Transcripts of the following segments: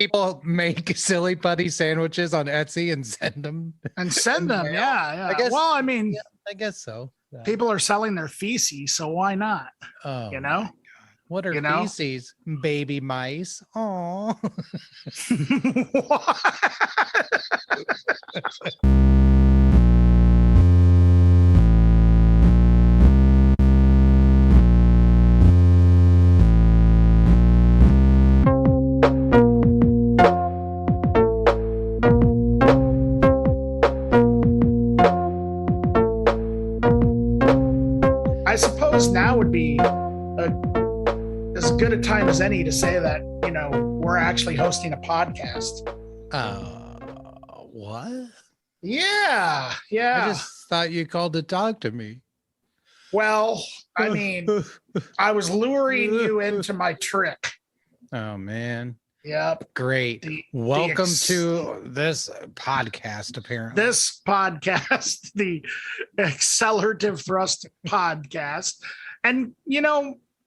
People make silly putty sandwiches on Etsy and send them. Yeah. I guess. Well, I mean, I guess so. Yeah. people are selling their feces, so why not? Oh, You know? What are feces? Baby mice. Oh. I suppose now would be as good a time as any to say that, we're actually hosting a podcast. What? Yeah. I just thought you called to talk to me. Well, I mean, I was luring you into my trick. Oh, man. Yep. Great. Welcome to this podcast, apparently. This podcast, the Accelerativ Thrust podcast. And,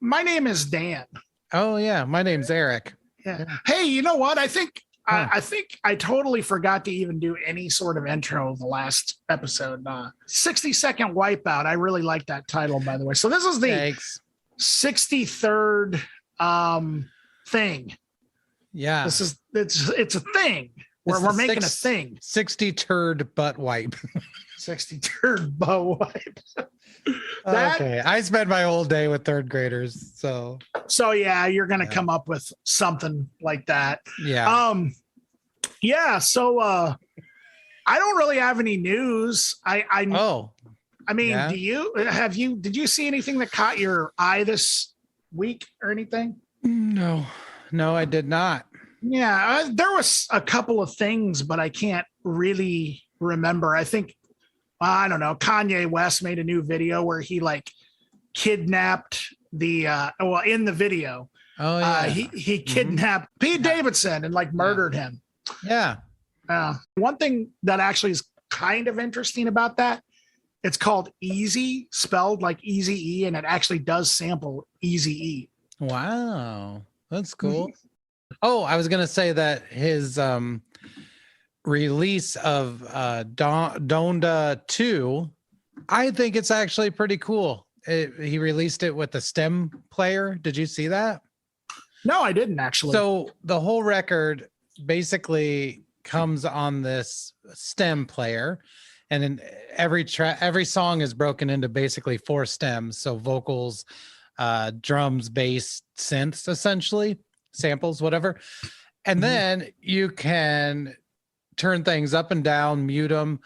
my name is Dan. Oh, yeah. My name's Eric. Yeah. Hey, you know what? I think I totally forgot to even do any sort of intro the last episode. 60-second wipeout. I really like that title, by the way. So this is the 63rd thing. Yeah. It's a thing. We're making a thing. 60 turd butt wipe. 60 turd butt wipe. Okay. I spent my whole day with third graders. So yeah, you're gonna come up with something like that. Yeah. So I don't really have any news. I mean, did you see anything that caught your eye this week or anything? No, I did not. Yeah, there was a couple of things, but I can't really remember. I think, I don't know, Kanye West made a new video where he kidnapped in the video. Oh, yeah. He kidnapped Pete Davidson and murdered him. Yeah. One thing that actually is kind of interesting about that, it's called Easy, spelled like Easy E, and it actually does sample Easy E. Wow. That's cool. Oh, I was going to say that his release of Donda 2, I think it's actually pretty cool. He released it with the stem player. Did you see that? No, I didn't actually. So the whole record basically comes on this stem player, and then every song is broken into basically 4 stems. So vocals, drums, bass, synths, essentially. Samples, whatever. And then you can turn things up and down, mute them.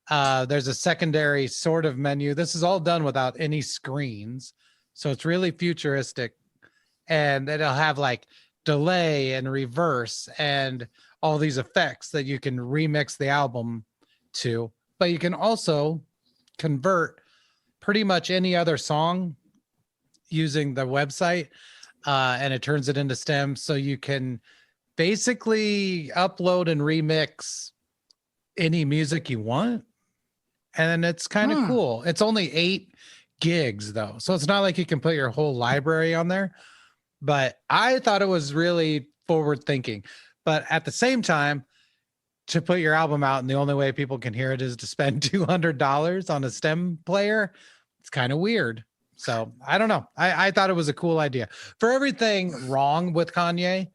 There's a secondary sort of menu. This is all done without any screens. So it's really futuristic. And it'll have delay and reverse and all these effects that you can remix the album to. But you can also convert pretty much any other song using the website. And it turns it into stems, so you can basically upload and remix any music you want. And it's kind of cool. It's only 8 gigs though. So it's not like you can put your whole library on there, but I thought it was really forward thinking. But at the same time, to put your album out and the only way people can hear it is to spend $200 on a stem player, it's kind of weird. So I don't know. I thought it was a cool idea. For everything wrong with Kanye,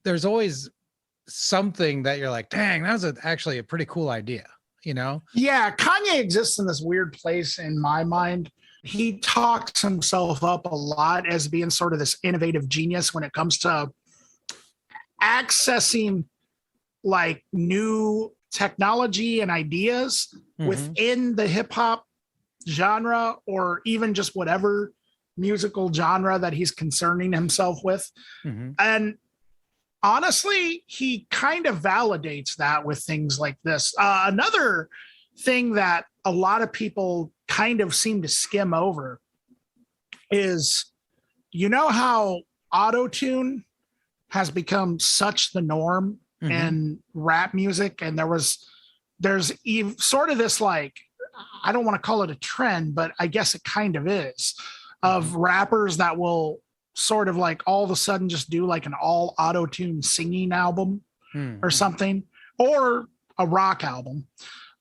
there's always something that you're like, dang, that was actually a pretty cool idea, Yeah, Kanye exists in this weird place in my mind. He talks himself up a lot as being sort of this innovative genius when it comes to accessing new technology and ideas within the hip hop genre, or even just whatever musical genre that he's concerning himself with. And honestly, he kind of validates that with things like this. Another thing that a lot of people kind of seem to skim over is, how auto-tune has become such the norm in rap music, and there's sort of this I don't want to call it a trend, but I guess it kind of is, of rappers that will sort of like all of a sudden just do like an all auto-tune singing album or something, or a rock album.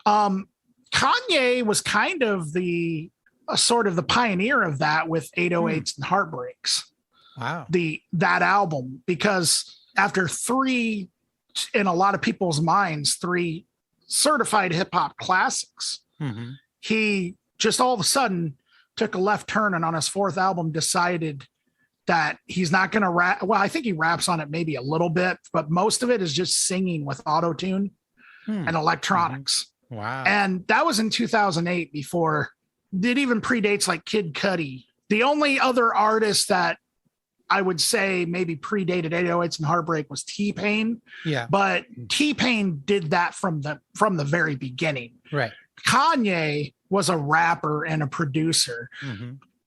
Kanye was kind of the sort of the pioneer of that with 808s and Heartbreaks. Wow. That album, because after three, in a lot of people's minds, three certified hip hop classics, he just all of a sudden took a left turn, and on his fourth album decided that he's not going to rap. Well, I think he raps on it maybe a little bit, but most of it is just singing with auto-tune and electronics. Wow. And that was in 2008, before it even predates like Kid Cudi. The only other artist that I would say maybe predated 808s and Heartbreak was T-Pain. Yeah. But T-Pain did that from the very beginning. Right. Kanye was a rapper and a producer.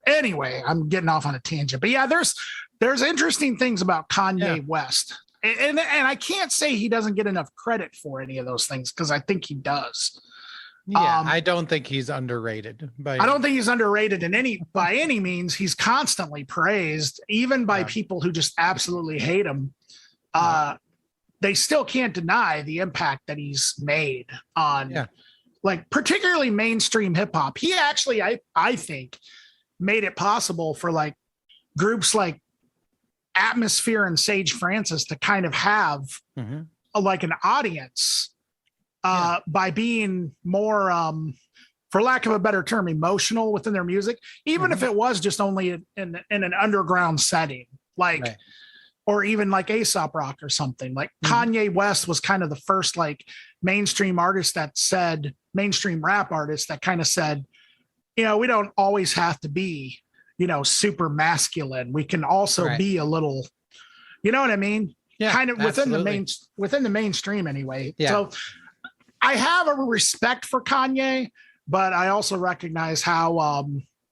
Anyway, I'm getting off on a tangent, but yeah, there's interesting things about Kanye West. And I can't say he doesn't get enough credit for any of those things, because I think he does. Yeah, I don't think he's underrated. I don't think he's underrated by any means. He's constantly praised, even by people who just absolutely hate him. They still can't deny the impact that he's made on, like, particularly mainstream hip hop. He actually, I think, made it possible for like groups like Atmosphere and Sage Francis to kind of have like an audience by being more, for lack of a better term, emotional within their music, even if it was just only in an underground setting, like, or even like Aesop Rock or something. Like Kanye West was kind of the first like mainstream rap artist that kind of said, you know, we don't always have to be, you know, super masculine. We can also be a little, you know what I mean? Yeah, kind of within the mainstream anyway. Yeah. So I have a respect for Kanye, but I also recognize how,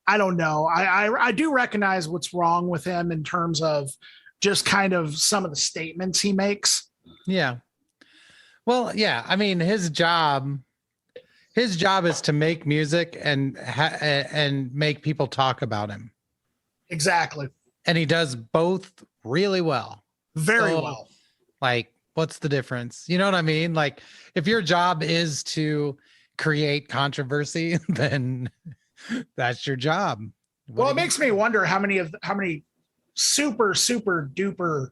I don't know. I do recognize what's wrong with him in terms of just kind of some of the statements he makes. Yeah. Well, yeah. I mean, his job is to make music and make people talk about him. Exactly. And he does both really well. Very well. Like, what's the difference? You know what I mean? Like, if your job is to create controversy, then that's your job. Well, it makes me wonder how many super, super duper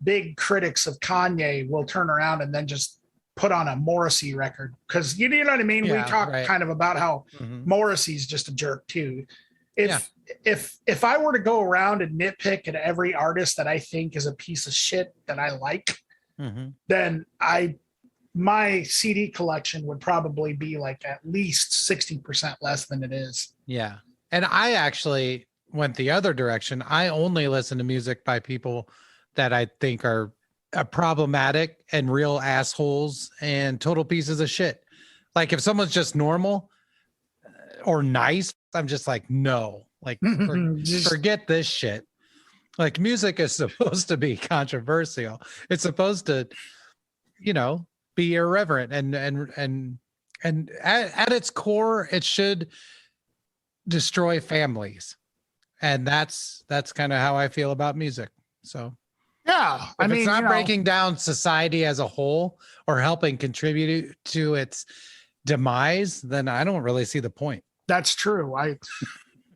big critics of Kanye will turn around and then just put on a Morrissey record, because you know what I mean. We talk kind of about how Morrissey's just a jerk too. If I were to go around and nitpick at every artist that I think is a piece of shit that I like, then my CD collection would probably be like at least 60% less than it is. Yeah, and I actually went the other direction. I only listen to music by people that I think are problematic and real assholes and total pieces of shit. Like, if someone's just normal or nice, I'm just like, no, like, forget this shit. Like, music is supposed to be controversial. It's supposed to, you know, be irreverent and at its core, it should destroy families. And that's kind of how I feel about music. So yeah, if it's not breaking down society as a whole or helping contribute to its demise, then I don't really see the point. That's true.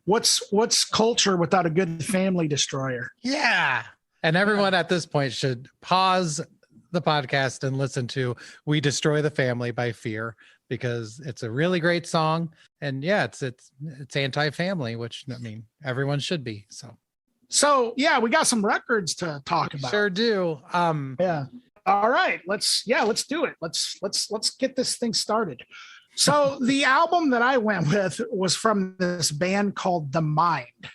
What's culture without a good family destroyer? Yeah. And everyone at this point should pause the podcast and listen to "We Destroy the Family" by Fear, because it's a really great song. And yeah, it's anti-family, which, I mean, everyone should be. So yeah, we got some records to talk about. Sure do. Yeah. All right. Let's do it. Let's get this thing started. So the album that I went with was from this band called The Mind.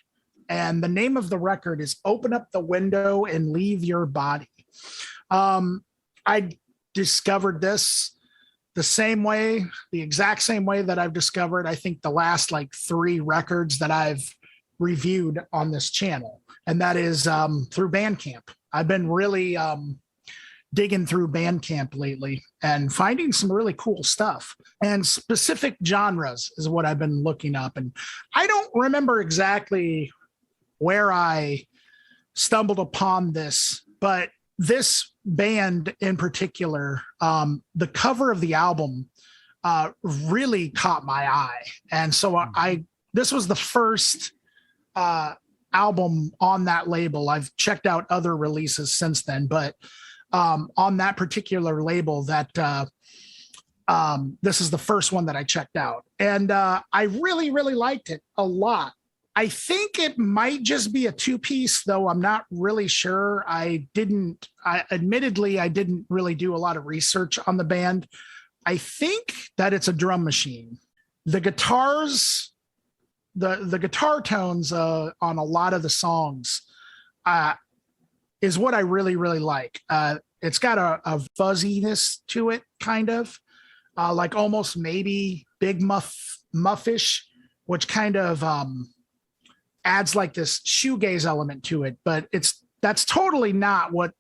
And the name of the record is "Open Up the Window and Leave Your Body." I discovered this the exact same way that I've discovered, I think, the last like 3 records that I've reviewed on this channel. And that is through Bandcamp. I've been really digging through Bandcamp lately and finding some really cool stuff, and specific genres is what I've been looking up. And I don't remember exactly where I stumbled upon this, but this band in particular, the cover of the album really caught my eye. And so this was the first album on that label. I've checked out other releases since then, but on that particular label that this is the first one that I checked out. And I really, really liked it a lot. I think it might just be a 2-piece, though I'm not really sure. Admittedly, I didn't really do a lot of research on the band. I think that it's a drum machine. The guitars, the guitar tones on a lot of the songs is what I really, really like. It's got a fuzziness to it, kind of like almost maybe Big Muffish, which kind of adds like this shoegaze element to it, but that's totally not what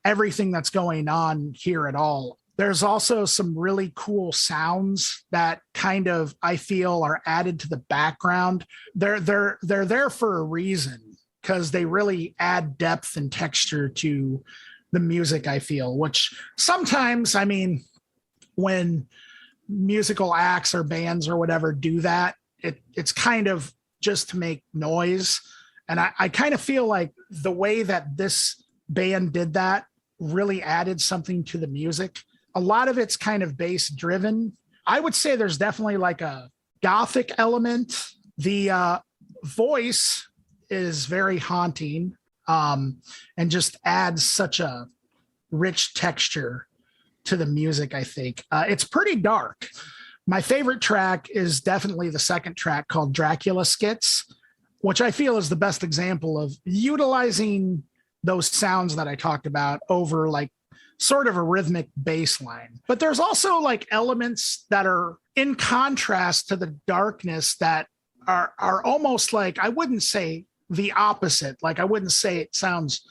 everything that's going on here at all. There's also some really cool sounds that kind of, I feel, are added to the background. They're there for a reason, because they really add depth and texture to the music, I feel, which sometimes, I mean, when musical acts or bands or whatever do that, it's kind of just to make noise. And I kind of feel like the way that this band did that really added something to the music. A lot of it's kind of bass driven. I would say there's definitely like a gothic element. The voice is very haunting, and just adds such a rich texture to the music, I think. It's pretty dark. My favorite track is definitely the second track, called Dracula Skits, which I feel is the best example of utilizing those sounds that I talked about over like sort of a rhythmic bass line. But there's also like elements that are in contrast to the darkness that are almost like, I wouldn't say the opposite. Like I wouldn't say it sounds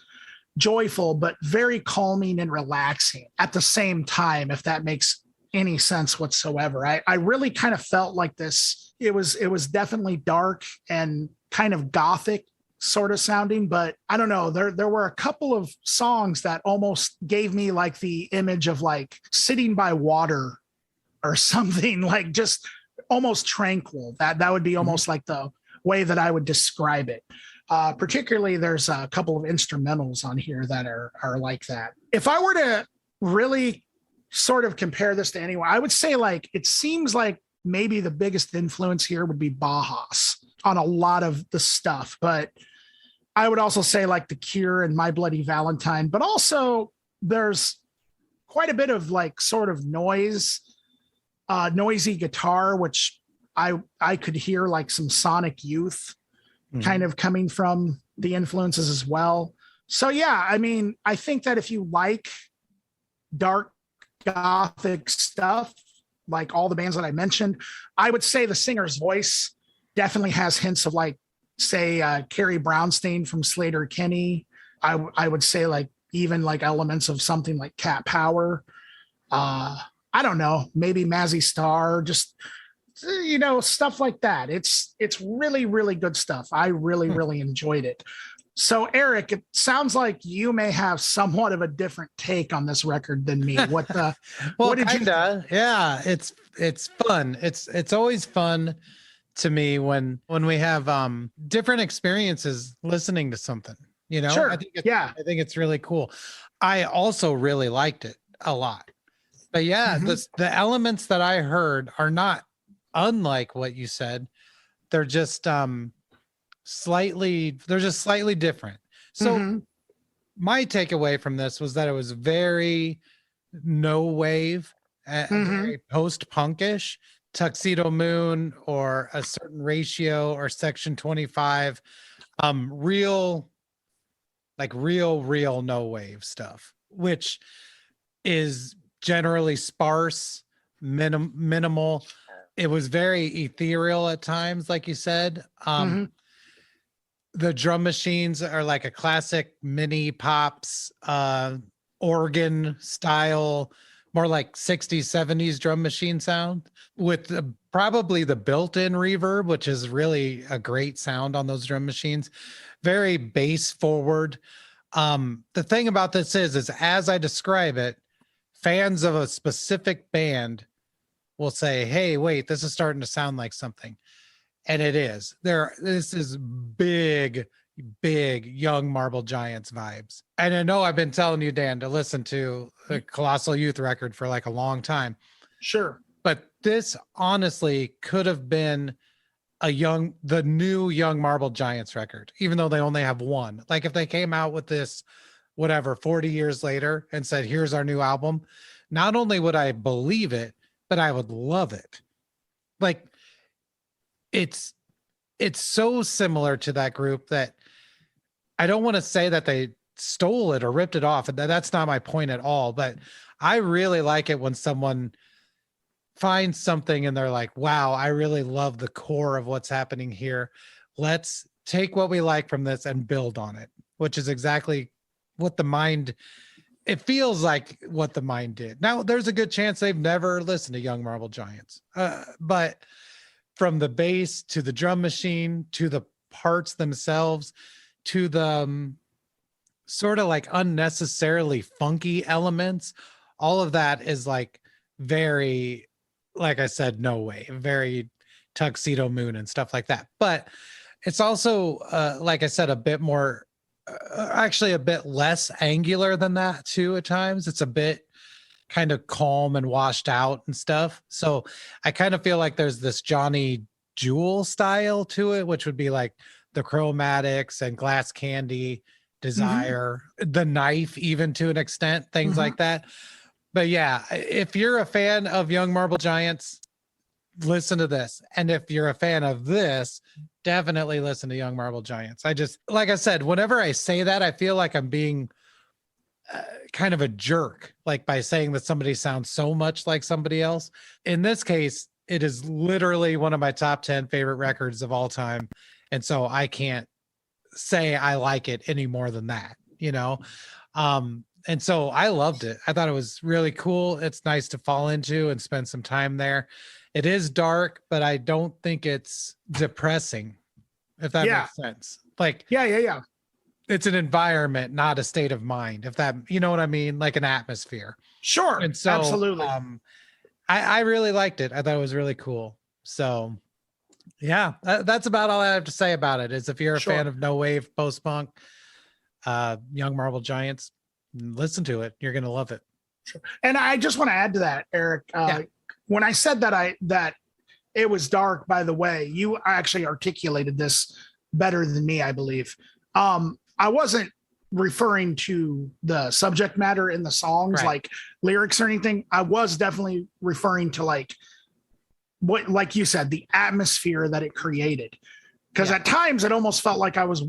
joyful, but very calming and relaxing at the same time, if that makes any sense whatsoever. I really kind of felt like this. It was definitely dark and kind of gothic sort of sounding, but I don't know. There were a couple of songs that almost gave me like the image of like sitting by water or something, like just almost tranquil. That would be almost like the way that I would describe it. Particularly, there's a couple of instrumentals on here that are like that. If I were to really sort of compare this to anyone, I would say like it seems like maybe the biggest influence here would be Bauhaus on a lot of the stuff, but I would also say like The Cure and My Bloody Valentine, but also there's quite a bit of like sort of noisy guitar, which I could hear like some Sonic Youth kind of coming from the influences as well. So yeah, I mean, I think that if you like dark gothic stuff, like all the bands that I mentioned, I would say the singer's voice definitely has hints of like, say, Carrie Brownstein from Slater Kinney. I would say like even like elements of something like Cat Power. I don't know, maybe Mazzy Star, just, you know, stuff like that. It's really, really good stuff. I really, really enjoyed it. So Eric, it sounds like you may have somewhat of a different take on this record than me. What the well, what did kinda, you yeah, it's fun. It's always fun to me when we have different experiences listening to something, you know. Sure. I think it's really cool. I also really liked it a lot. But yeah, the elements that I heard are not unlike what you said. They're just slightly different. So my takeaway from this was that it was very no wave, very post-punkish. Tuxedo Moon or A Certain Ratio or Section 25, real no wave stuff, which is generally sparse, minimal. It was very ethereal at times, like you said. The drum machines are like a classic mini pops organ style more like 60s, 70s drum machine sound with probably the built-in reverb, which is really a great sound on those drum machines. Very bass forward. The thing about this is as I describe it, fans of a specific band will say, hey, wait, this is starting to sound like something. And it is. This is big Young Marble Giants vibes. And I know I've been telling you, Dan, to listen to the Colossal Youth record for like a long time. Sure. But this honestly could have been the new Young Marble Giants record, even though they only have one. Like if they came out with this, whatever, 40 years later and said, here's our new album, not only would I believe it, but I would love it. Like it's so similar to that group that I don't want to say that they stole it or ripped it off. That's not my point at all. But I really like it when someone finds something and they're like, wow, I really love the core of what's happening here. Let's take what we like from this and build on it, which is exactly what it feels like what the Mind did. Now, there's a good chance they've never listened to Young Marble Giants. But from the bass to the drum machine to the parts themselves to the sort of like unnecessarily funky elements, all of that is like very, like I said, no way, very Tuxedo Moon and stuff like that. But it's also, like I said, a bit more, actually a bit less angular than that too at times. It's a bit kind of calm and washed out and stuff. So I kind of feel like there's this Johnny Jewel style to it, which would be like the Chromatics and Glass Candy, Desire, the Knife, even to an extent, things like that. But yeah, if you're a fan of Young Marble Giants, listen to this. And if you're a fan of this, definitely listen to Young Marble Giants. Like I said, whenever I say that, I feel like I'm being kind of a jerk, like by saying that somebody sounds so much like somebody else. In this case, it is literally one of my top 10 favorite records of all time. And so I can't say I like it any more than that, you know? And so I loved it. I thought it was really cool. It's nice to fall into and spend some time there. It is dark, but I don't think it's depressing, if that makes sense. Like, yeah. It's an environment, not a state of mind, if that, you know what I mean? Like an atmosphere. Sure. And so, absolutely. I really liked it. I thought it was really cool. So yeah, that's about all I have to say about it. Is if you're a fan of no wave post-punk, Young Marble Giants, listen to it. You're going to love it. Sure. And I just want to add to that, Eric, when I said that it was dark, by the way, you actually articulated this better than me, I believe. I wasn't referring to the subject matter in the songs, like lyrics or anything. I was definitely referring to like you said, the atmosphere that it created. Because at times it almost felt like I was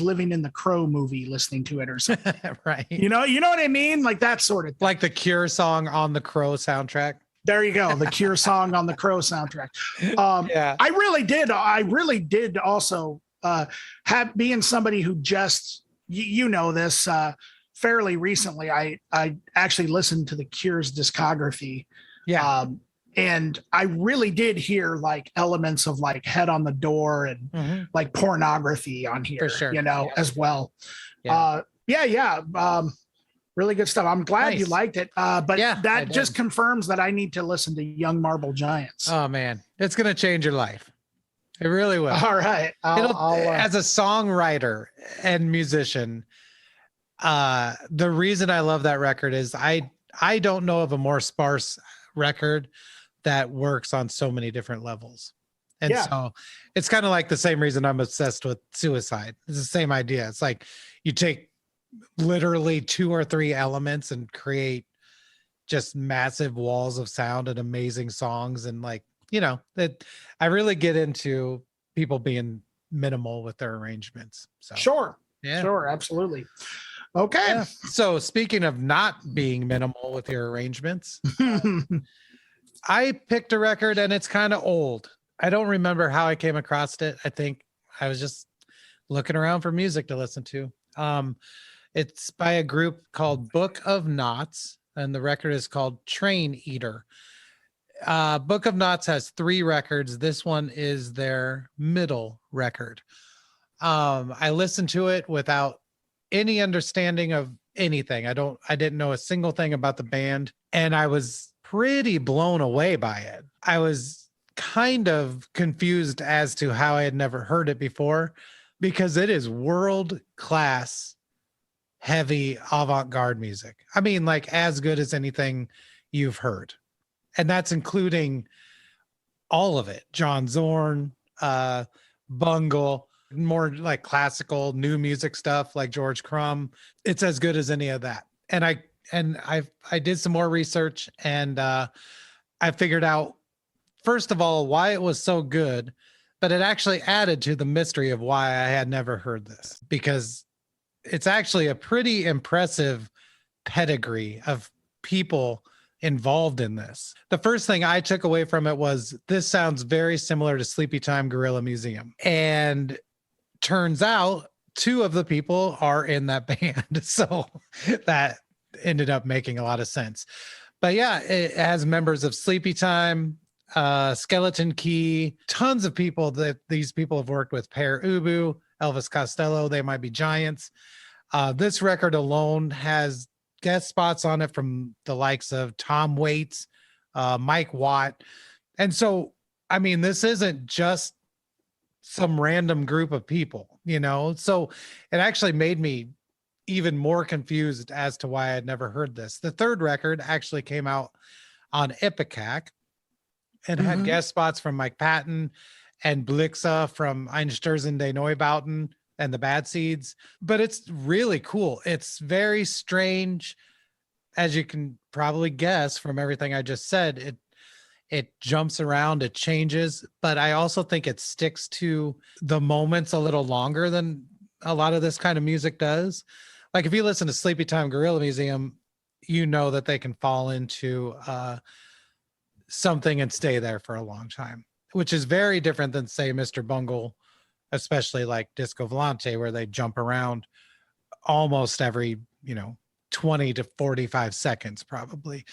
living in the Crow movie listening to it or something. Right. You know what I mean? Like that sort of thing. Like the Cure song on the Crow soundtrack. There you go. The Cure song on the Crow soundtrack. I really did also being somebody who just, you know this, fairly recently, I actually listened to the Cure's discography. Yeah. And I really did hear like elements of like Head on the Door and like pornography on here, for sure. As well. Really good stuff. I'm glad you liked it. But that just confirms that I need to listen to Young Marble Giants. Oh man, it's going to change your life. It really will. All right. As a songwriter and musician, the reason I love that record is I don't know of a more sparse record that works on so many different levels. And so it's kind of like the same reason I'm obsessed with Suicide. It's the same idea. It's like you take literally 2 or 3 elements and create just massive walls of sound and amazing songs. And like, that I really get into people being minimal with their arrangements. So sure, absolutely. Okay. Yeah. So speaking of not being minimal with your arrangements, I picked a record and it's kind of old. I don't remember how I came across it. I think I was just looking around for music to listen to. It's by a group called Book of Knots. and the record is called Train Eater. Book of Knots has 3 records. This one is their middle record. I listened to it without any understanding of anything. I didn't know a single thing about the band, and I was pretty blown away by it. I was kind of confused as to how I had never heard it before, because it is world class heavy avant-garde music. I mean, like as good as anything you've heard. And that's including all of it. John Zorn, Bungle, more like classical new music stuff like George Crumb. It's as good as any of that. And I did some more research, and I figured out, first of all, why it was so good, but it actually added to the mystery of why I had never heard this, because it's actually a pretty impressive pedigree of people involved in this. The first thing I took away from it was, this sounds very similar to Sleepy Time Gorilla Museum. And turns out 2 of the people are in that band. So that ended up making a lot of sense. But yeah, it has members of Sleepy Time, Skeleton Key, tons of people that these people have worked with. Pere Ubu, Elvis Costello, They Might Be Giants. This record alone has guest spots on it from the likes of Tom Waits, Mike Watt. And so, I mean, this isn't just some random group of people, you know? So it actually made me even more confused as to why I'd never heard this. The 3rd record actually came out on Ipecac and had guest spots from Mike Patton and Blixa from Einstürzende Neubauten and the Bad Seeds. But it's really cool. It's very strange, as you can probably guess from everything I just said. It jumps around, it changes, but I also think it sticks to the moments a little longer than a lot of this kind of music does. Like if you listen to Sleepy Time Gorilla Museum, you know that they can fall into something and stay there for a long time, which is very different than, say, Mr. Bungle, especially like Disco Volante, where they jump around almost every, 20 to 45 seconds probably.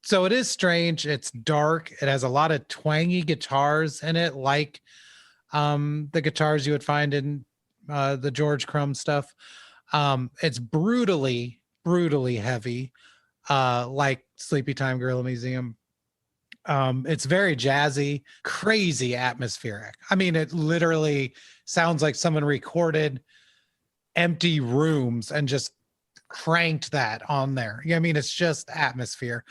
So it is strange. It's dark. It has a lot of twangy guitars in it, like the guitars you would find in the George Crumb stuff. It's brutally heavy, like Sleepy Time Gorilla Museum. It's very jazzy, crazy atmospheric. I mean, it literally sounds like someone recorded empty rooms and just cranked that on there. I mean, it's just atmosphere.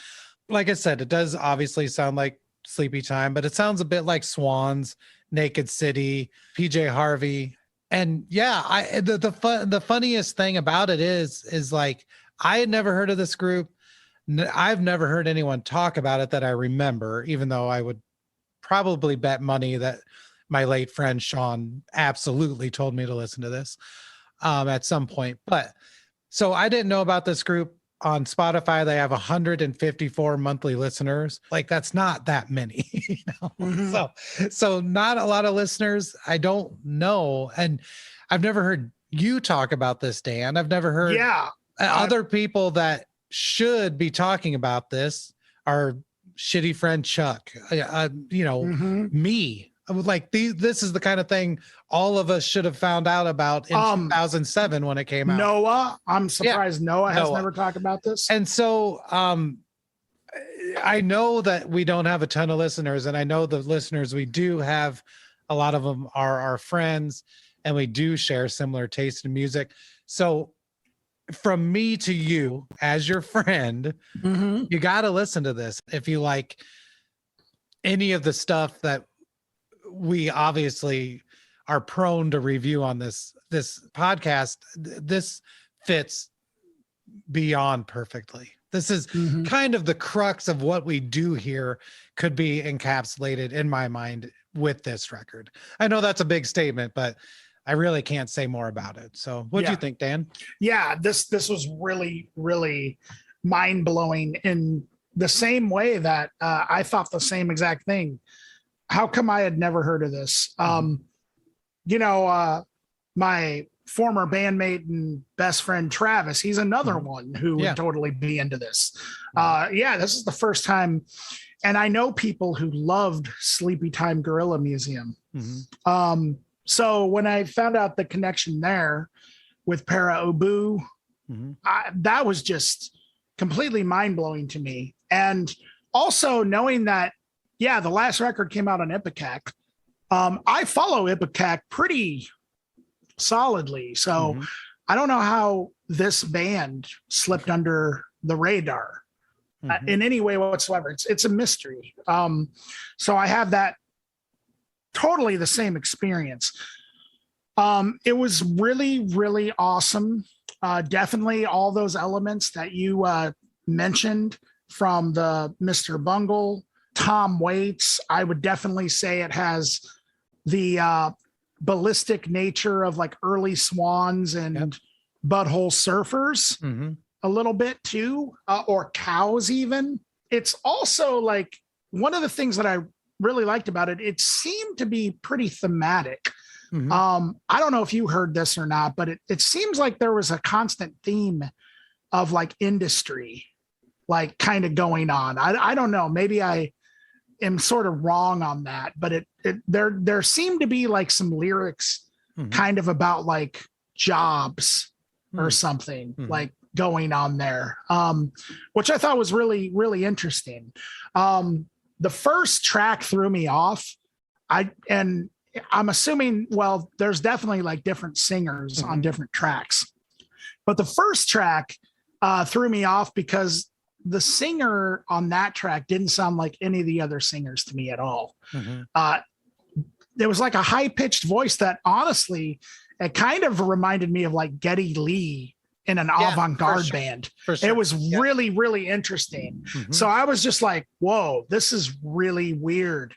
Like I said, it does obviously sound like Sleepy Time, but it sounds a bit like Swans, Naked City, PJ Harvey. And yeah, the funniest thing about it is like, I had never heard of this group. I've never heard anyone talk about it that I remember, even though I would probably bet money that my late friend Sean absolutely told me to listen to this at some point. But so I didn't know about this group. On Spotify, they have 154 monthly listeners. Like, that's not that many, So not a lot of listeners. I don't know. And I've never heard you talk about this, Dan. I've never heard other people that should be talking about this. Our shitty friend Chuck, me. Like this is the kind of thing all of us should have found out about in 2007 when it came out. Noah, I'm surprised Noah has never talked about this. And so I know that we don't have a ton of listeners, and I know the listeners we do have, a lot of them are our friends, and we do share similar taste in music. So from me to you as your friend, you got to listen to this if you like any of the stuff that we obviously are prone to review on this podcast. This fits beyond perfectly. This is kind of the crux of what we do here, could be encapsulated in my mind with this record. I know that's a big statement, but I really can't say more about it. So what do you think, Dan? Yeah, this was really, really mind-blowing in the same way that I thought the same exact thing. How come I had never heard of this? My former bandmate and best friend Travis, he's another one who would totally be into this. This is the first time. And I know people who loved Sleepy Time Gorilla Museum. So when I found out the connection there with Para Obu, that was just completely mind-blowing to me. And also knowing that, the last record came out on Ipecac. I follow Ipecac pretty solidly. So I don't know how this band slipped under the radar in any way whatsoever. It's a mystery. So I have that totally the same experience. It was really, really awesome. Definitely all those elements that you mentioned from the Mr. Bungle, Tom Waits. I would definitely say it has the ballistic nature of like early Swans and Butthole Surfers a little bit too, or Cows even. It's also like one of the things that I really liked about it. It seemed to be pretty thematic. I don't know if you heard this or not, but it seems like there was a constant theme of like industry, like kind of going on. I don't know. Maybe I am sort of wrong on that, but there seemed to be like some lyrics kind of about like jobs or something like going on there, which I thought was really, really interesting. The first track threw me off. I'm assuming, well, there's definitely like different singers on different tracks, but the first track threw me off because the singer on that track didn't sound like any of the other singers to me at all. There was like a high pitched voice that honestly, it kind of reminded me of like Geddy Lee in an avant-garde band. It was really, really interesting. So I was just like, whoa, this is really weird.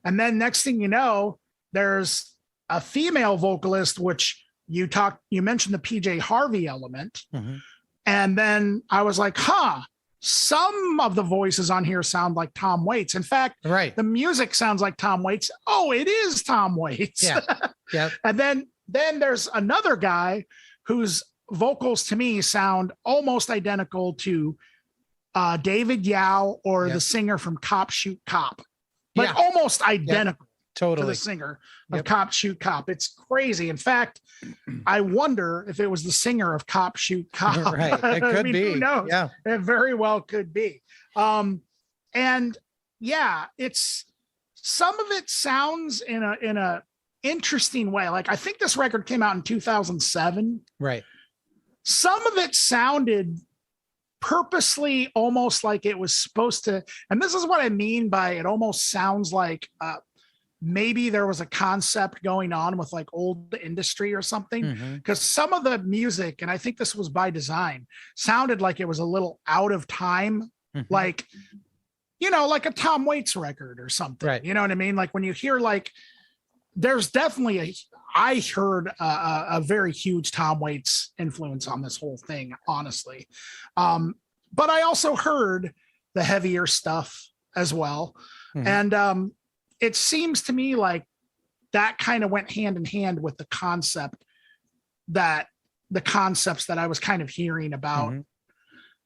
And then next thing you know, there's a female vocalist, which you mentioned the PJ Harvey element. And then I was like, some of the voices on here sound like Tom Waits. In fact, the music sounds like Tom Waits. Oh, it is Tom Waits. And then there's another guy whose vocals to me sound almost identical to David Yao or the singer from Cop Shoot Cop, like almost identical. To the singer of Cop Shoot Cop. It's crazy. In fact, I wonder if it was the singer of Cop Shoot Cop. It could be. Who knows? It very well could be. And it's some of it sounds in a interesting way. Like I think this record came out in 2007. Some of it sounded purposely almost like it was supposed to. And this is what I mean by it almost sounds like maybe there was a concept going on with like old industry or something, because some of the music, and I think this was by design, sounded like it was a little out of time, like, like a Tom Waits record or something, you know what I mean? Like when you hear like, there's definitely I heard a very huge Tom Waits influence on this whole thing, honestly. But I also heard the heavier stuff as well. And it seems to me like that kind of went hand in hand with the concepts that I was kind of hearing about,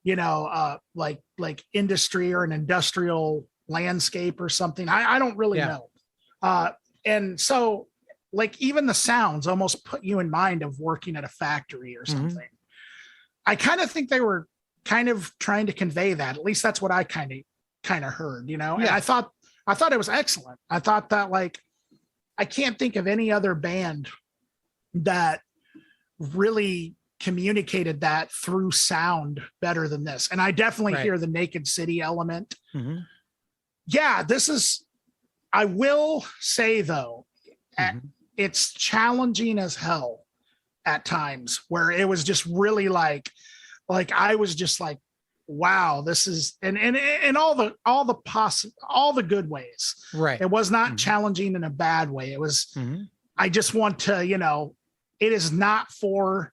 like industry or an industrial landscape or something. I don't really know. And so like even the sounds almost put you in mind of working at a factory or something. I kind of think they were kind of trying to convey that. At least that's what I kind of heard, and I thought it was excellent. I thought that like, I can't think of any other band that really communicated that through sound better than this. And I definitely hear the Naked City element. This is, I will say though, it's challenging as hell at times where it was just really like I was just like, wow, this is and all the good ways. It was not challenging in a bad way. It was I just want to, it is not for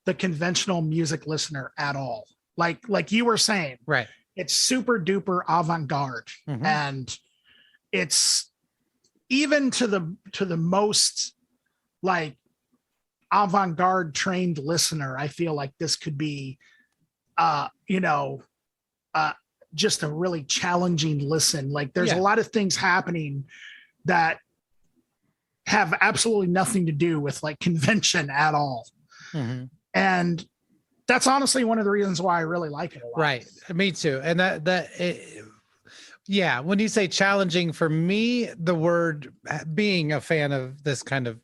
the conventional music listener at all. Like you were saying, it's super duper avant-garde. And it's even to the most like avant-garde trained listener, I feel like this could be, just a really challenging listen. Like there's a lot of things happening that have absolutely nothing to do with like convention at all. Mm-hmm. And that's honestly one of the reasons why I really like it a lot. Right. Me too. And when you say challenging, for me, the word being a fan of this kind of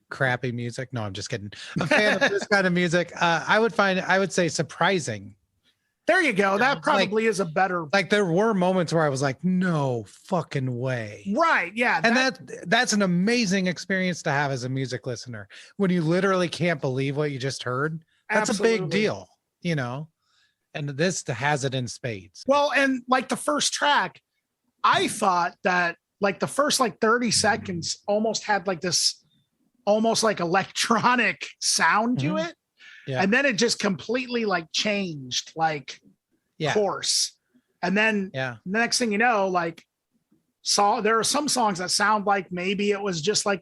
crappy music. No, I'm just kidding. A fan of this kind of music. I would say surprising. There you go. That probably is a better. Like there were moments where I was like, no fucking way. Right. Yeah. And that's an amazing experience to have as a music listener when you literally can't believe what you just heard. That's absolutely. a big deal, and this has it in spades. Well, and like the first track, I thought that like the first like 30 seconds almost had like this almost like electronic sound to it. Yeah. And then it just completely like changed like course. And then the next thing you know, like there are some songs that sound like maybe it was just like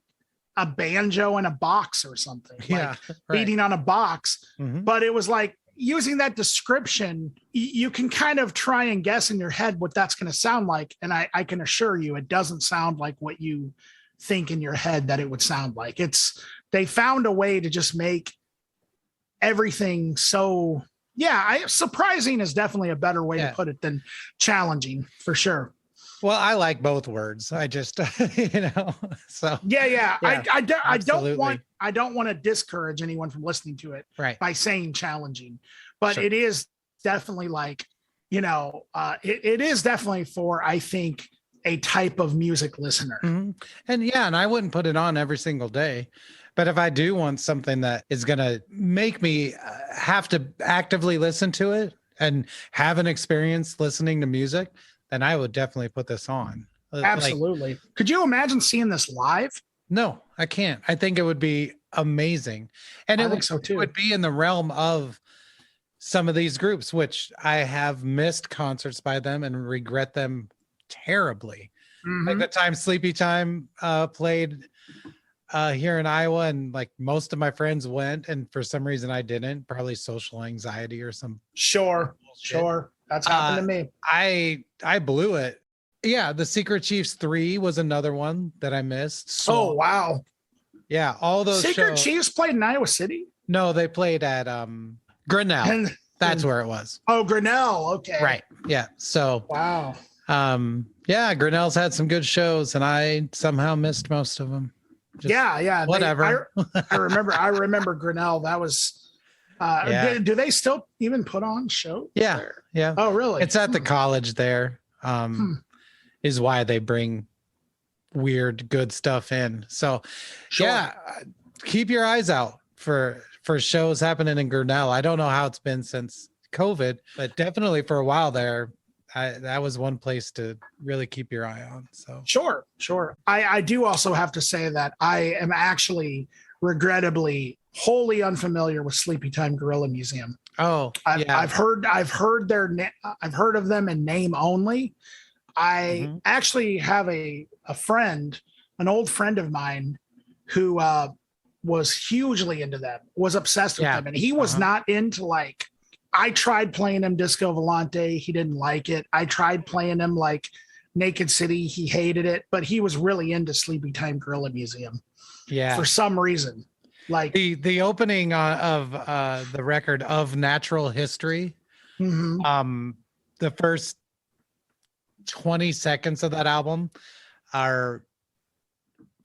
a banjo in a box or something, like beating on a box. Mm-hmm. But it was like using that description, you can kind of try and guess in your head what that's going to sound like. And I can assure you, it doesn't sound like what you think in your head that it would sound like. They found a way to just make everything so surprising is definitely a better way to put it than challenging, for sure. Well, I like both words. I just so I don't want to discourage anyone from listening to it by saying challenging, but it is definitely like, it is definitely for, I think, a type of music listener. Mm-hmm. And I wouldn't put it on every single day. But if I do want something that is going to make me have to actively listen to it and have an experience listening to music, then I would definitely put this on. Absolutely. Could you imagine seeing this live? No, I can't. I think it would be amazing. And I think so too. It would be in the realm of some of these groups, which I have missed concerts by them and regret them terribly. Mm-hmm. Like the time Sleepy Time played here in Iowa, and like most of my friends went, and for some reason I didn't, probably social anxiety or some sure that's happened to me. I blew it. The Secret Chiefs 3 was another one that I missed. So, oh wow. Yeah, all those Secret Chiefs played in Iowa City? No, they played at Grinnell. That's where it was. Oh, Grinnell. Okay. Right. Yeah. So wow. Grinnell's had some good shows and I somehow missed most of them. Whatever. I remember Grinnell. That was do they still even put on shows there? Yeah. Oh, really? It's at the college there. Is why they bring weird good stuff in. So keep your eyes out for shows happening in Grinnell. I don't know how it's been since COVID, but definitely for a while there, that was one place to really keep your eye on. So sure. I do also have to say that I am actually regrettably wholly unfamiliar with Sleepy Time Gorilla Museum. Oh, I've heard of them in name only. I actually have a friend, an old friend of mine, who was hugely into them, was obsessed with them, and he was not into like. I tried playing him Disco Volante. He didn't like it. I tried playing him like Naked City. He hated it, but he was really into Sleepy Time Gorilla Museum. Yeah. For some reason. Like the opening of the record of Natural History, the first 20 seconds of that album are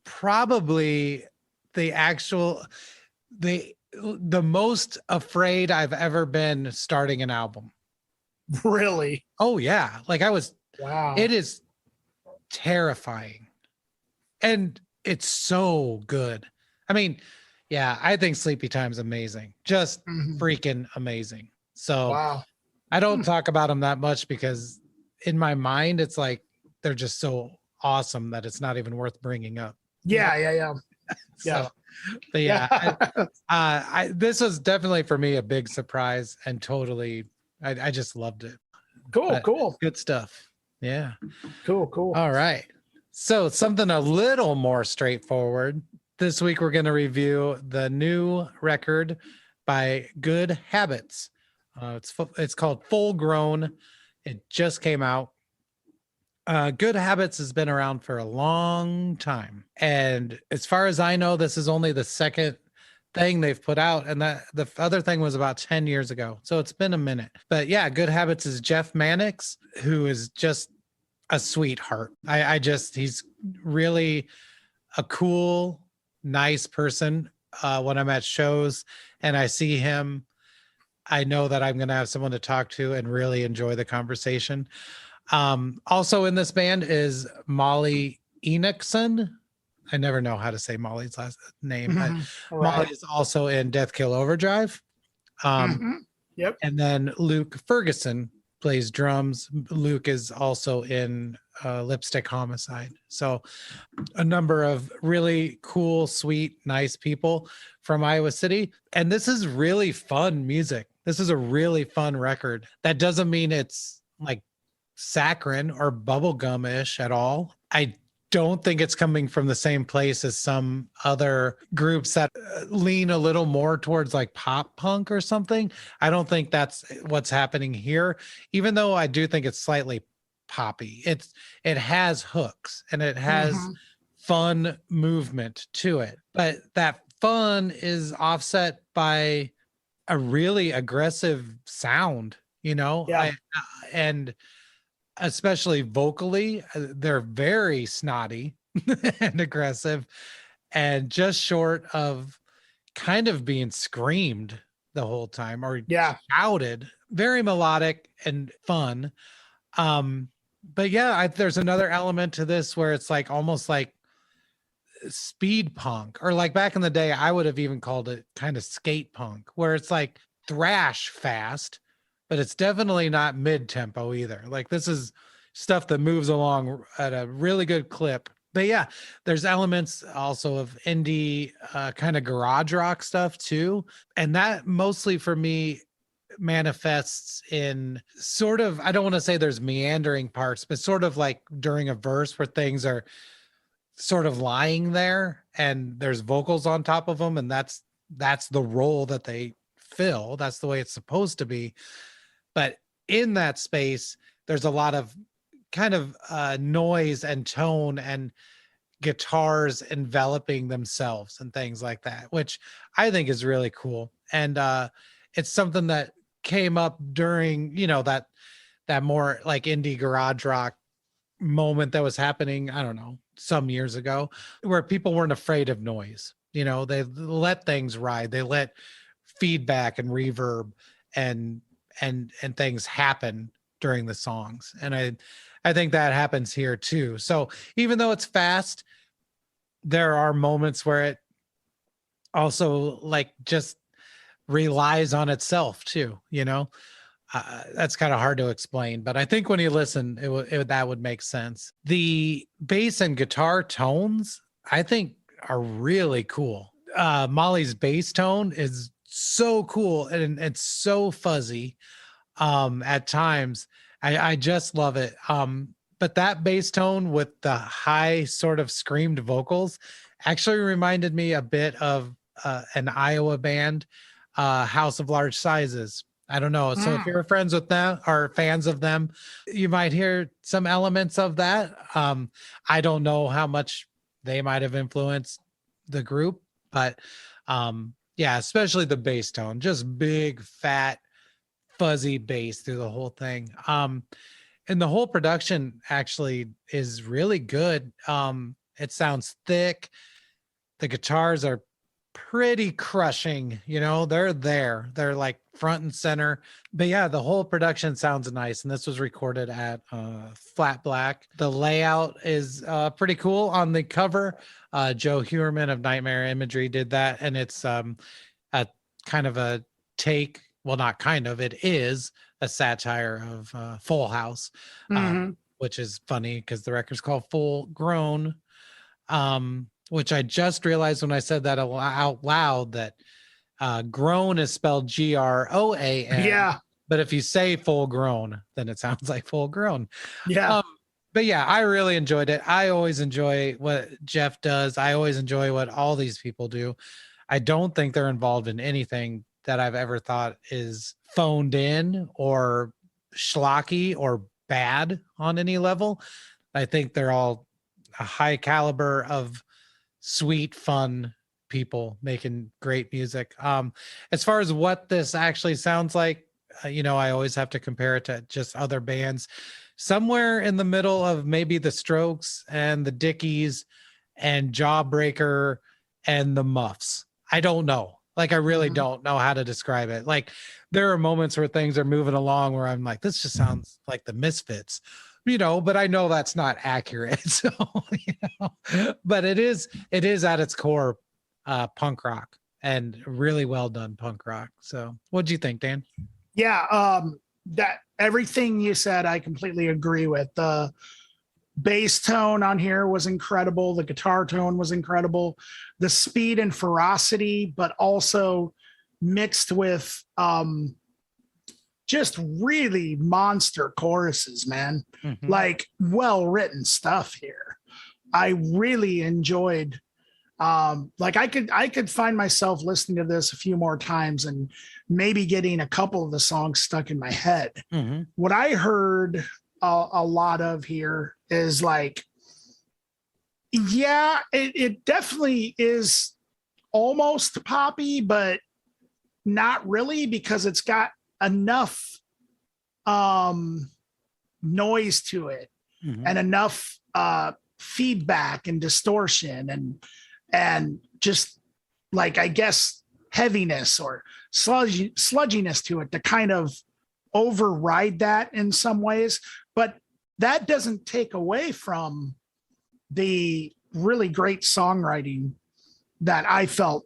probably the most afraid I've ever been starting an album. Really? Oh yeah. Like I was, wow. It is terrifying. And it's so good. I mean, I think Sleepy Time's amazing. Just freaking amazing. So I don't talk about them that much because in my mind, it's like, they're just so awesome that it's not even worth bringing up. Yeah. But this was definitely for me a big surprise and totally I just loved it. Cool. Good stuff. Yeah. Cool. All right. So something a little more straightforward. This week we're going to review the new record by Good Habits. It's called Full Grown. It just came out. Good Habits has been around for a long time, and as far as I know, this is only the second thing they've put out, and that the other thing was about 10 years ago, so it's been a minute. But yeah, Good Habits is Jeff Mannix, who is just a sweetheart. He's really a cool, nice person. When I'm at shows and I see him, I know that I'm going to have someone to talk to and really enjoy the conversation. Also in this band is Molly Enochson. I never know how to say Molly's last name, but Molly is also in Death Kill Overdrive. Yep. And then Luke Ferguson plays drums. Luke is also in Lipstick Homicide. So a number of really cool, sweet, nice people from Iowa City. And this is really fun music. This is a really fun record. That doesn't mean it's like saccharine or bubblegum-ish at all. I don't think it's coming from the same place as some other groups that lean a little more towards like pop punk or something. I don't think that's what's happening here, even though I do think it's slightly poppy. It has hooks and it has fun movement to it, but that fun is offset by a really aggressive sound, and especially vocally, they're very snotty and aggressive, and just short of kind of being screamed the whole time or shouted. Very melodic and fun. But yeah, there's another element to this where it's like almost like speed punk, or like back in the day, I would have even called it kind of skate punk, where it's like thrash fast, but it's definitely not mid-tempo either. Like this is stuff that moves along at a really good clip. But yeah, there's elements also of indie kind of garage rock stuff too. And that mostly for me manifests in sort of, I don't want to say there's meandering parts, but sort of like during a verse where things are sort of lying there and there's vocals on top of them. And that's the role that they fill. That's the way it's supposed to be. But in that space, there's a lot of kind of noise and tone and guitars enveloping themselves and things like that, which I think is really cool. And it's something that came up during, that more like indie garage rock moment that was happening, I don't know, some years ago, where people weren't afraid of noise. They let things ride. They let feedback and reverb and things happen during the songs. And I think that happens here too. So even though it's fast, there are moments where it also like just relies on itself too, that's kind of hard to explain, but I think when you listen, that would make sense. The bass and guitar tones, I think, are really cool. Molly's bass tone is so cool and it's so fuzzy at times. I just love it. But that bass tone with the high sort of screamed vocals actually reminded me a bit of an Iowa band, House of Large Sizes. I don't know. So if you're friends with them or fans of them, you might hear some elements of that. I don't know how much they might have influenced the group, but yeah, especially the bass tone, just big, fat, fuzzy bass through the whole thing. And the whole production actually is really good. It sounds thick. The guitars are pretty crushing, they're like front and center. But yeah, the whole production sounds nice. And this was recorded at Flat Black. The layout is pretty cool on the cover. Joe Huerman of Nightmare Imagery did that. And it's a kind of a take. Well, not kind of, it is a satire of Full House, which is funny because the record's called Full Grown, which I just realized when I said that out loud that grown is spelled GROAN. Yeah. But if you say full grown, then it sounds like full grown. Yeah. But yeah, I really enjoyed it. I always enjoy what Jeff does. I always enjoy what all these people do. I don't think they're involved in anything that I've ever thought is phoned in or schlocky or bad on any level. I think they're all a high caliber of sweet, fun people making great music. As far as what this actually sounds like, I always have to compare it to just other bands. Somewhere in the middle of maybe the Strokes and the Dickies and Jawbreaker and the Muffs. I don't know. Like, I really don't know how to describe it. Like, there are moments where things are moving along where I'm like, this just sounds like the Misfits, but I know that's not accurate. So, but it is at its core punk rock, and really well done punk rock. So what'd you think, Dan? Yeah, that everything you said, I completely agree with. The bass tone on here was incredible. The guitar tone was incredible. The speed and ferocity, but also mixed with just really monster choruses, man. Mm-hmm. Like, well-written stuff here. I really enjoyed like I could find myself listening to this a few more times and maybe getting a couple of the songs stuck in my head. Mm-hmm. What I heard a lot of here is like, yeah, it definitely is almost poppy, but not really, because it's got enough noise to it and enough feedback and distortion and just like, I guess, heaviness or sludginess to it to kind of override that in some ways. But that doesn't take away from the really great songwriting that I felt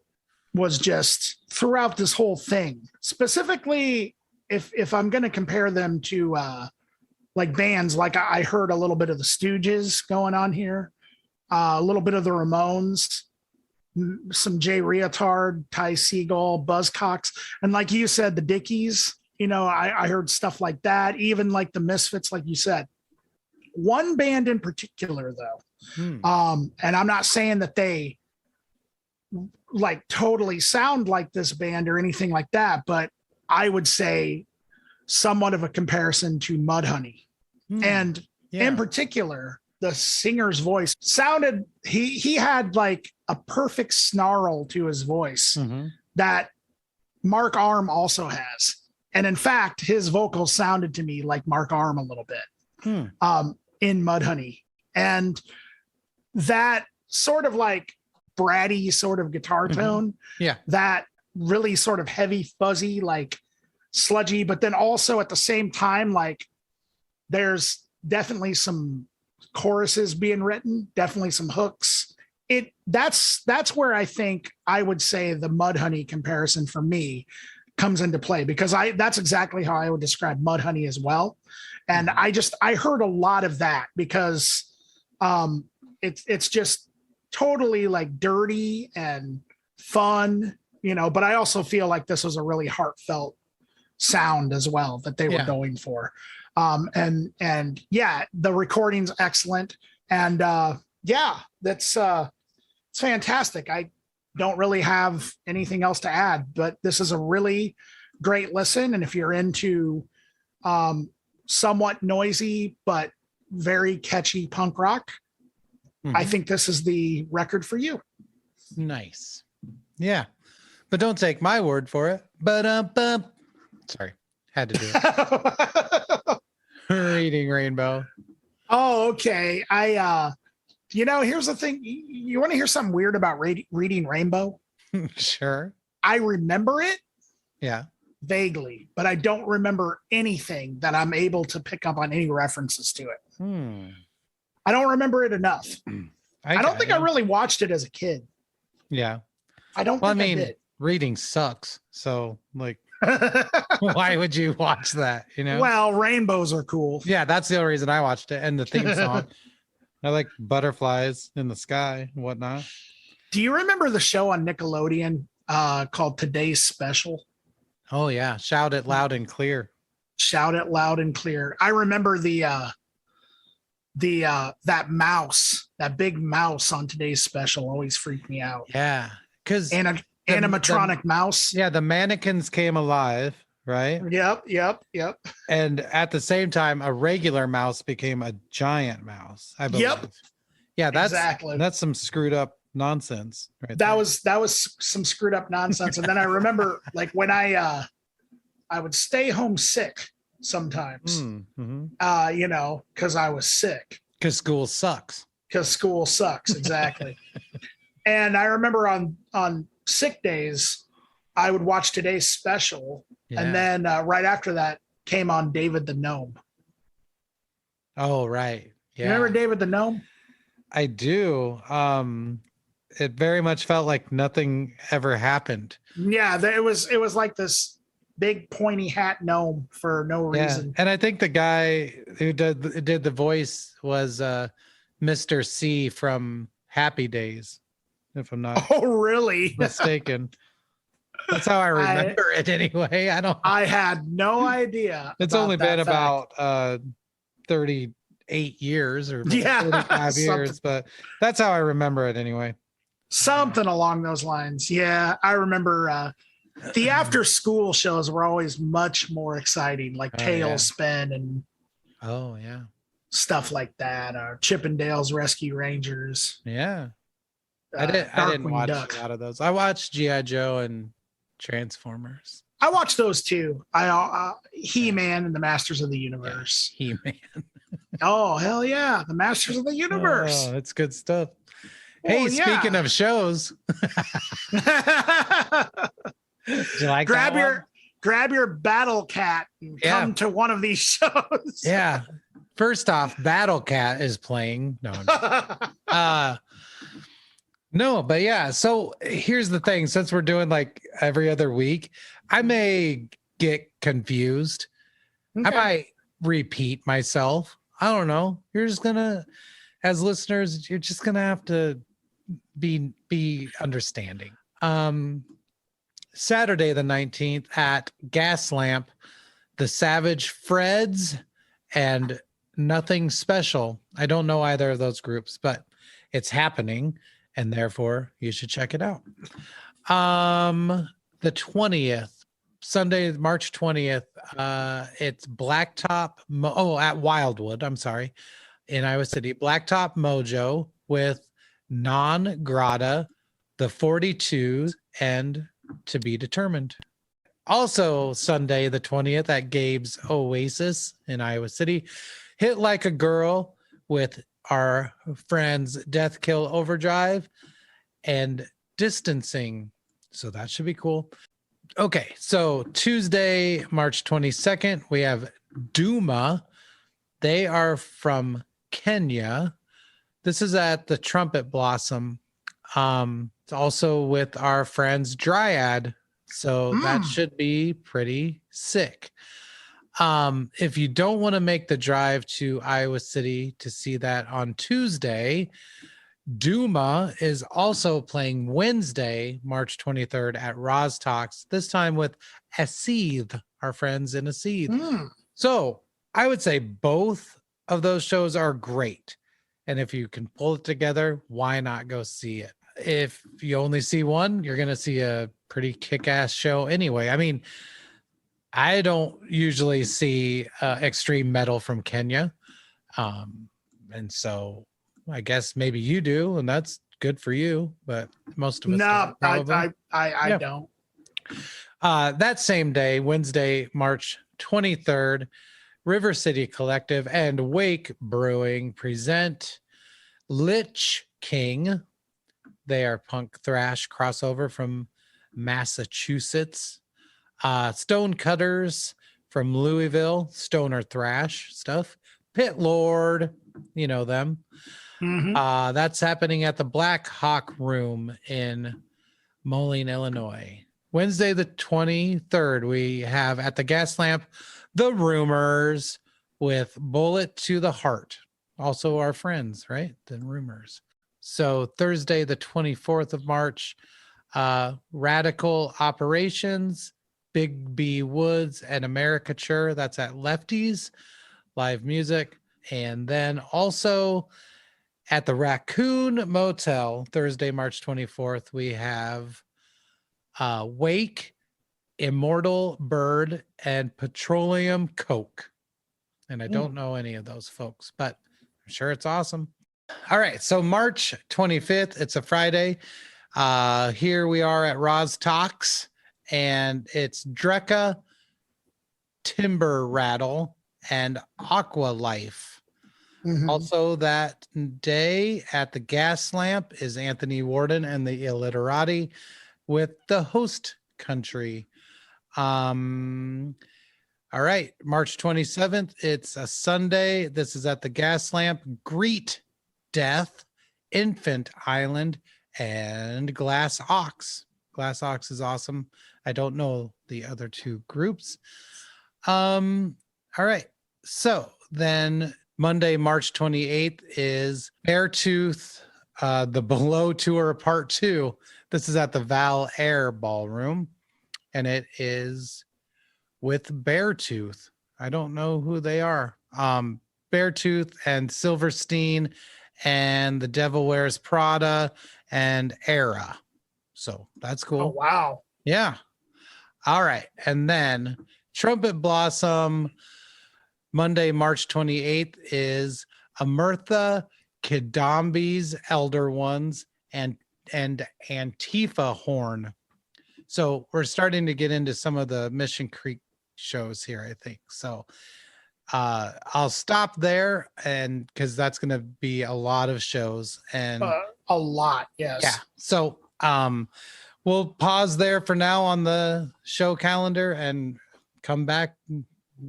was just throughout this whole thing. Specifically, if I'm going to compare them to like bands, like I heard a little bit of the Stooges going on here, a little bit of the Ramones, some Jay Reatard, Ty Segall, Buzzcocks, and like you said, the Dickies. I heard stuff like that, even like the Misfits, like you said. One band in particular, though, and I'm not saying that they like totally sound like this band or anything like that, but I would say somewhat of a comparison to Mudhoney. And in particular, the singer's voice sounded, he had like a perfect snarl to his voice that Mark Arm also has. And in fact, his vocals sounded to me like Mark Arm a little bit in Mudhoney. And that sort of like bratty sort of guitar tone, that really sort of heavy, fuzzy, like sludgy, but then also at the same time, like there's definitely some choruses being written, definitely some hooks. That's where I think I would say the Mudhoney comparison for me comes into play, because that's exactly how I would describe Mudhoney as well. And I heard a lot of that because it's just totally like dirty and fun, but I also feel like this was a really heartfelt sound as well that they were going for. And yeah, the recording's excellent. And that's it's fantastic. I don't really have anything else to add, but this is a really great listen. And if you're into somewhat noisy but very catchy punk rock, I think this is the record for you. Nice. Yeah. But don't take my word for it. Sorry. Had to do it. Reading Rainbow. Oh, okay. Here's the thing. You want to hear something weird about Reading Rainbow? Sure. I remember it. Yeah. Vaguely, but I don't remember anything that I'm able to pick up on any references to it. I don't remember it enough. I don't think I really watched it as a kid. Yeah. I don't think I did. Reading sucks. So like, why would you watch that? Well, rainbows are cool. Yeah. That's the only reason I watched it. And the theme song. I like butterflies in the sky and whatnot. Do you remember the show on Nickelodeon called Today's Special? Oh yeah. Shout it loud and clear. Shout it loud and clear. I remember the that mouse, that big mouse on today's special always freaked me out. Yeah. Because Animatronic mouse. Yeah, the mannequins came alive, right? Yep. And at the same time, a regular mouse became a giant mouse, I believe. Yep. Yeah, Exactly. That's some screwed up nonsense, right? That was some screwed up nonsense. And then I remember like when I would stay home sick sometimes, because I was sick. Because school sucks. Because school sucks, exactly. And I remember on sick days, I would watch today's special, and then right after that came on David the Gnome. Oh, right. Yeah. You remember David the Gnome? I do. It very much felt like nothing ever happened. Yeah, it was like this big pointy hat gnome for no reason. And I think the guy who did the voice was Mr. C from Happy Days, if I'm not really mistaken. That's how I remember it anyway. I had no idea. It's only been about 38 years or 35 years, but that's how I remember it anyway. Something along those lines. Yeah, I remember the after school shows were always much more exciting, like Tailspin and stuff like that. Chippendales Rescue Rangers. Yeah. I didn't watch a lot of those. I watched G.I. Joe and Transformers. I watched those too. He-Man and the Masters of the Universe. Yeah, He-Man. Oh, hell yeah. The Masters of the Universe. Oh, it's good stuff. Hey, speaking of shows. Do you like grab your battle cat and come to one of these shows. Yeah. First off, Battle Cat is playing. No, but yeah. So here's the thing. Since we're doing like every other week, I may get confused. Okay. I might repeat myself. I don't know. You're just gonna, as listeners, you're just gonna have to be understanding. Saturday the 19th at Gaslamp, the Savage Freds and Nothing Special. I don't know either of those groups, but it's happening, and therefore you should check it out. The 20th, Sunday, March 20th, it's Blacktop at Wildwood, I'm sorry, in Iowa City. Blacktop Mojo with Non Grata, the 42s, and To Be Determined. Also Sunday the 20th at Gabe's Oasis in Iowa City, Hit Like a Girl with our friends Death Kill Overdrive and Distancing. So that should be cool. Okay, so Tuesday, March 22nd, we have Duma. They are from Kenya. This is at the Trumpet Blossom. It's also with our friends Dryad. So that should be pretty sick. If you don't want to make the drive to Iowa City to see that on Tuesday, Duma is also playing Wednesday, March 23rd at Roz Talks, this time with Aseeth, our friends in Aseeth. So I would say both of those shows are great. And if you can pull it together, why not go see it? If you only see one, you're going to see a pretty kick-ass show anyway. I mean, I don't usually see extreme metal from Kenya. And so I guess maybe you do, and that's good for you, but most of us don't, I don't. That same day, Wednesday, March 23rd, River City Collective and Wake Brewing present Lich King. They are punk thrash crossover from Massachusetts. Stone Cutters from Louisville, stoner thrash stuff. Pit Lord, you know them. That's happening at the Black Hawk Room in Moline, Illinois. Wednesday the 23rd, we have at the Gaslamp, The Rumors with Bullet to the Heart. Also our friends, right? The Rumors. So Thursday the 24th of March, Radical Operations, Big B Woods, and Americature. That's at Lefties, live music. And then also at the Raccoon Motel, Thursday, March 24th, we have Wake, Immortal Bird, and Petroleum Coke. And I don't know any of those folks, but I'm sure it's awesome. All right. So March 25th, it's a Friday. Here we are at Roz Talks, and it's Drecka, Timber Rattle, and Aqua Life. Also that day at the Gas Lamp is Anthony Warden and the Illiterati with the host country. All right, March 27th, it's a Sunday. This is at the Gas Lamp. Greet Death, Infant Island, and Glass Ox. Glass Ox is awesome. I don't know the other two groups. All right, so then Monday, March 28th is Beartooth, the Below Tour Part 2. This is at the Val Air Ballroom, and it is with Beartooth. I don't know who they are. Beartooth and Silverstein and the Devil Wears Prada and Era. So that's cool. Oh, wow. Yeah. All right. And then Trumpet Blossom, Monday, March 28th is Amirtha, Kidambi's Elder Ones, and Antifa Horn. So we're starting to get into some of the Mission Creek shows here, I think. So I'll stop there, and because that's going to be a lot of shows, and a lot. Yes. Yeah. So we'll pause there for now on the show calendar and come back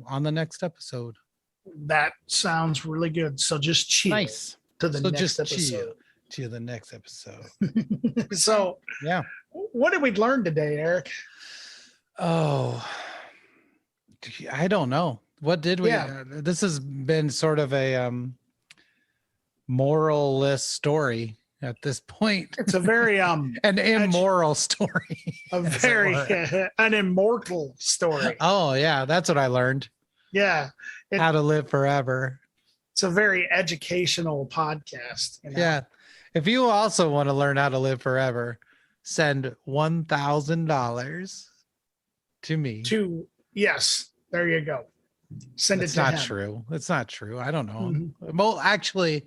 on the next episode. That sounds really good. So just chill. Nice. To the next episode. Chill to the next episode. So yeah. What did we learn today, Eric? Oh, I don't know. What did we? Yeah. This has been sort of a moral-less story at this point. It's a very an immoral story. A very an immortal story. Oh yeah, that's what I learned. Yeah. How to live forever. It's a very educational podcast. You know? Yeah. If you also want to learn how to live forever, send $1,000 to me. Yes, there you go. Send It's it to not him. true. It's not true. I don't know. Well, actually,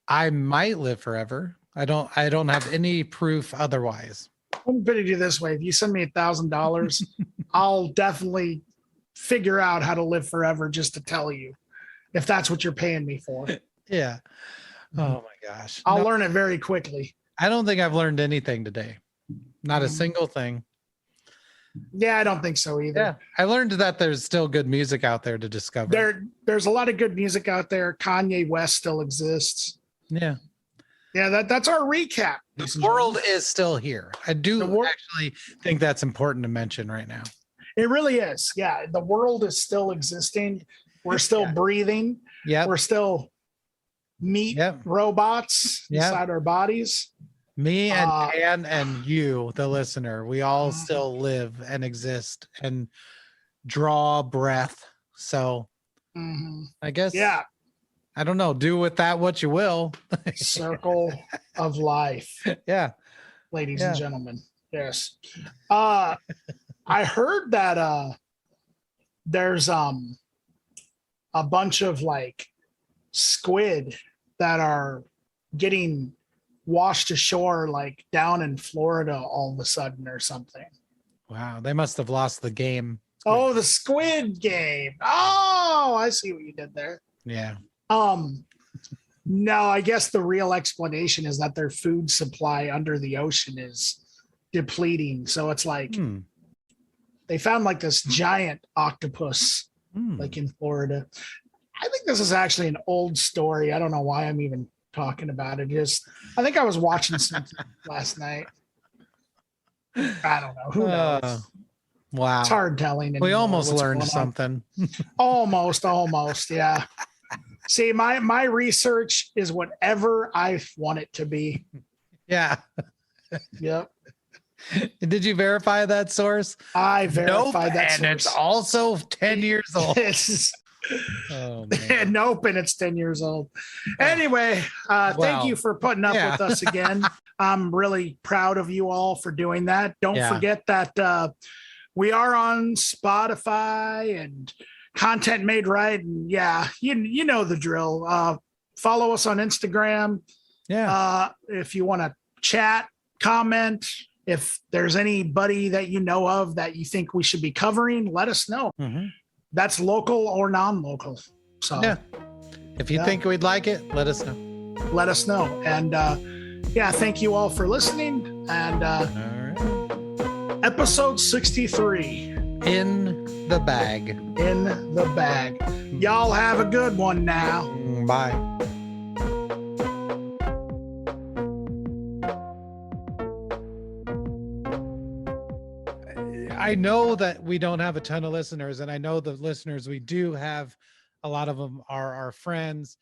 I might live forever. I don't have any proof otherwise. I'm going to do this way. If you send me $1,000, I'll definitely figure out how to live forever just to tell you, if that's what you're paying me for. Yeah. Oh my gosh. I'll learn it very quickly. I don't think I've learned anything today. Not a single thing. Yeah, I don't think so either. Yeah. I learned that there's still good music out there to discover. There's a lot of good music out there. Kanye West still exists. Yeah. Yeah, that's our recap. The world is still here. I do actually think that's important to mention right now. It really is. Yeah, the world is still existing. We're still breathing. Yeah. We're still meat robots inside our bodies. Me and Dan and you, the listener, we all still live and exist and draw breath. So I guess, I don't know, do with that what you will. Circle of life. Yeah. Ladies and gentlemen. Yes. I heard that there's a bunch of like squid that are getting washed ashore like down in Florida all of a sudden or something. Wow, they must have lost the game. Oh, the Squid Game. Oh, I see what you did there. Yeah. No, I guess the real explanation is that their food supply under the ocean is depleting. So it's like they found like this giant octopus like in Florida. I think this is actually an old story. I don't know why I'm even talking about it. I think I was watching something last night. I don't know. Who knows? Wow. It's hard telling. We almost learned something. Almost. Yeah. See, my research is whatever I want it to be. Yeah. Yep. Did you verify that source? I verified that source. And it's also 10 years old. Oh, man. Nope, and it's 10 years old. Anyway, thank Wow. you for putting up Yeah. with us again. I'm really proud of you all for doing that. Don't Yeah. forget that we are on Spotify and Content Made Right. And yeah, you know the drill. Follow us on Instagram. Yeah. If you want to chat, comment. If there's anybody that you know of that you think we should be covering, let us know. Mm-hmm. That's local or non-local. So Yeah. If you think we'd like it, let us know. let us know. And yeah, thank you all for listening. And All right. episode 63 In the bag. in the bag. Y'all have a good one now. Bye. I know that we don't have a ton of listeners, and I know the listeners we do have, a lot of them are our friends.